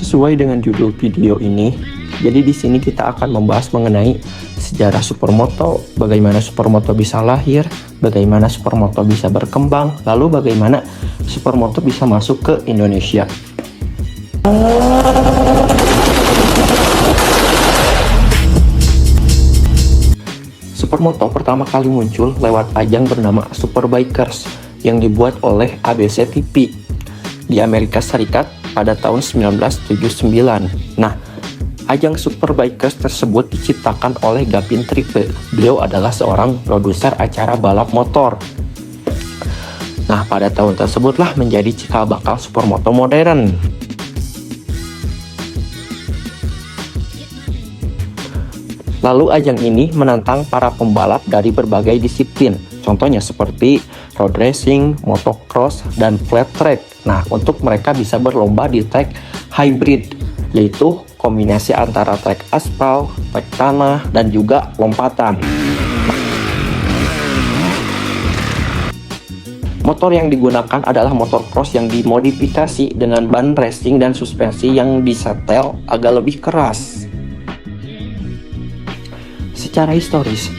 Sesuai dengan judul video ini, jadi di sini kita akan membahas mengenai sejarah supermoto, bagaimana supermoto bisa lahir, bagaimana supermoto bisa berkembang, lalu bagaimana supermoto bisa masuk ke Indonesia. Supermoto pertama kali muncul lewat ajang bernama Superbikers yang dibuat oleh ABC TV di Amerika Serikat pada tahun 1979. Nah, ajang Superbikers tersebut diciptakan oleh Gavin Trippe. Beliau adalah seorang produser acara balap motor. Nah, pada tahun tersebutlah menjadi cikal bakal supermoto modern. Lalu ajang ini menantang para pembalap dari berbagai disiplin. Contohnya seperti road racing, motocross, dan flat track. Nah, untuk mereka bisa berlomba di track hybrid, yaitu kombinasi antara trek aspal, trek tanah, dan juga lompatan. Motor yang digunakan adalah motor cross yang dimodifikasi dengan ban racing dan suspensi yang disetel agak lebih keras. Secara historis,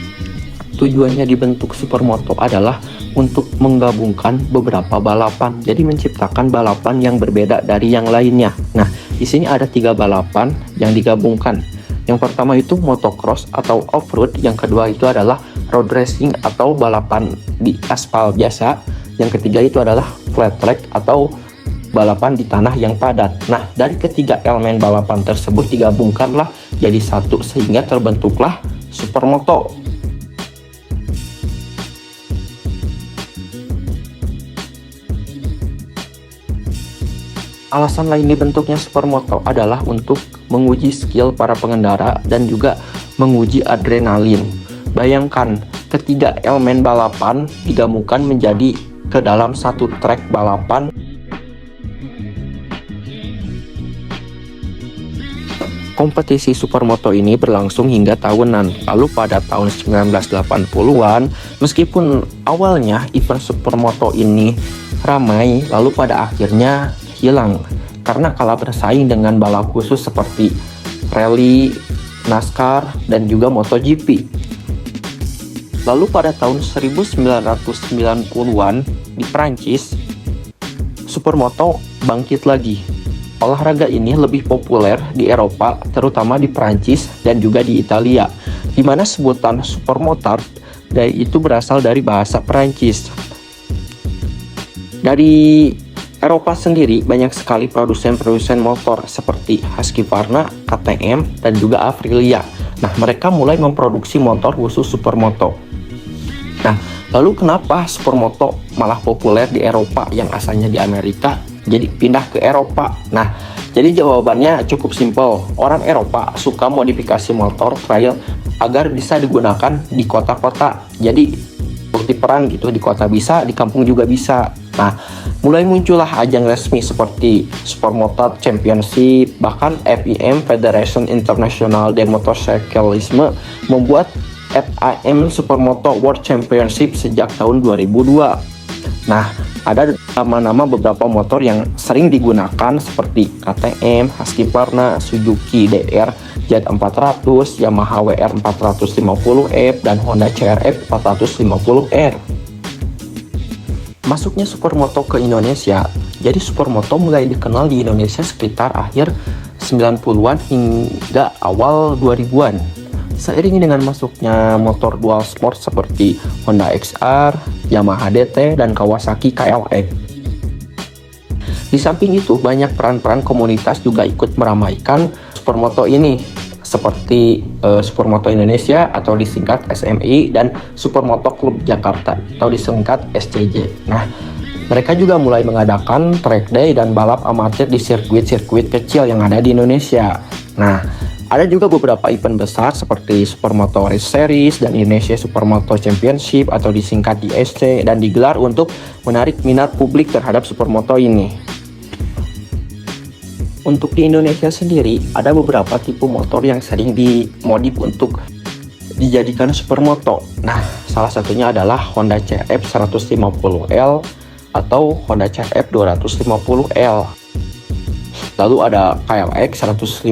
tujuannya dibentuk supermoto adalah untuk menggabungkan beberapa balapan, jadi menciptakan balapan yang berbeda dari yang lainnya. Nah, di sini ada 3 balapan yang digabungkan. Yang pertama itu motocross atau off-road, yang kedua itu adalah road racing atau balapan di aspal biasa, yang ketiga itu adalah flat track atau balapan di tanah yang padat. Nah, dari ketiga elemen balapan tersebut digabungkanlah jadi satu sehingga terbentuklah supermoto. Alasan lain dibentuknya supermoto adalah untuk menguji skill para pengendara dan juga menguji adrenalin. Bayangkan, ketiga elemen balapan digabungkan menjadi ke dalam satu trek balapan. Kompetisi supermoto ini berlangsung hingga tahunan. Lalu pada tahun 1980-an, meskipun awalnya event supermoto ini ramai, lalu pada akhirnya hilang karena kalah bersaing dengan balap khusus seperti rally, NASCAR, dan juga MotoGP. Lalu pada tahun 1990-an di Prancis, supermoto bangkit lagi. Olahraga ini lebih populer di Eropa, terutama di Prancis dan juga di Italia, di mana sebutan supermotard itu berasal dari bahasa Prancis. Dari Eropa sendiri banyak sekali produsen-produsen motor seperti Husqvarna, KTM, dan juga Aprilia. Nah, mereka mulai memproduksi motor khusus supermoto. Nah, lalu kenapa supermoto malah populer di Eropa yang asalnya di Amerika jadi pindah ke Eropa? Nah, jadi jawabannya cukup simpel. Orang Eropa suka modifikasi motor trail agar bisa digunakan di kota-kota. Jadi bukti peran gitu, di kota bisa, di kampung juga bisa. Nah, mulai muncullah ajang resmi seperti Supermoto Championship, bahkan FIM Federation International de Motorcyclisme membuat FIM Supermoto World Championship sejak tahun 2002. Nah, ada nama-nama beberapa motor yang sering digunakan seperti KTM, Husqvarna, Suzuki DR Z400, Yamaha WR 450F, dan Honda CRF 450R. Masuknya supermoto ke Indonesia, jadi supermoto mulai dikenal di Indonesia sekitar akhir 90-an hingga awal 2000-an. Seiring dengan masuknya motor dual sport seperti Honda XR, Yamaha DT, dan Kawasaki KLX. Di samping itu, banyak peran-peran komunitas juga ikut meramaikan supermoto ini, seperti Supermoto Indonesia atau disingkat SMI dan Supermoto Club Jakarta atau disingkat SCJ. Nah, mereka juga mulai mengadakan track day dan balap amatir di sirkuit-sirkuit kecil yang ada di Indonesia. Nah, ada juga beberapa event besar seperti Supermoto Race Series dan Indonesia Supermoto Championship atau disingkat ISC dan digelar untuk menarik minat publik terhadap supermoto ini. Untuk di Indonesia sendiri, ada beberapa tipe motor yang sering dimodif untuk dijadikan supermoto. Nah, salah satunya adalah Honda CRF 150L atau Honda CRF 250L. Lalu ada KLX 150,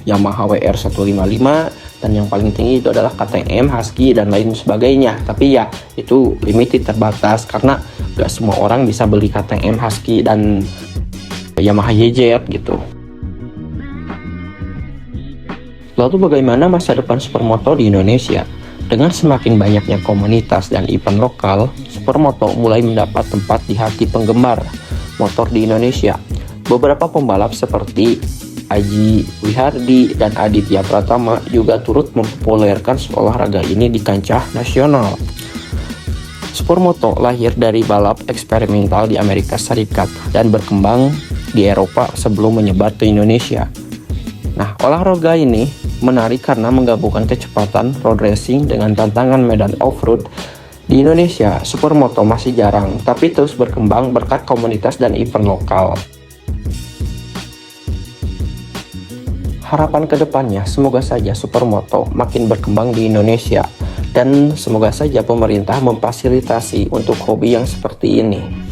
Yamaha WR 155, dan yang paling tinggi itu adalah KTM, Husky, dan lain sebagainya. Tapi ya itu limited, terbatas, karena gak semua orang bisa beli KTM, Husky, dan Yamaha YZ gitu. Lalu bagaimana masa depan supermoto di Indonesia? Dengan semakin banyaknya komunitas dan event lokal, supermoto mulai mendapat tempat di hati penggemar motor di Indonesia. Beberapa pembalap seperti Aji Wihardi dan Aditya Pratama juga turut mempopulerkan olahraga ini di kancah nasional. Supermoto lahir dari balap eksperimental di Amerika Serikat dan berkembang di Eropa sebelum menyebar ke Indonesia. Nah, olahraga ini menarik karena menggabungkan kecepatan road racing dengan tantangan medan off-road. Di Indonesia, supermoto masih jarang, tapi terus berkembang berkat komunitas dan event lokal. Harapan kedepannya, semoga saja supermoto makin berkembang di Indonesia, dan semoga saja pemerintah memfasilitasi untuk hobi yang seperti ini.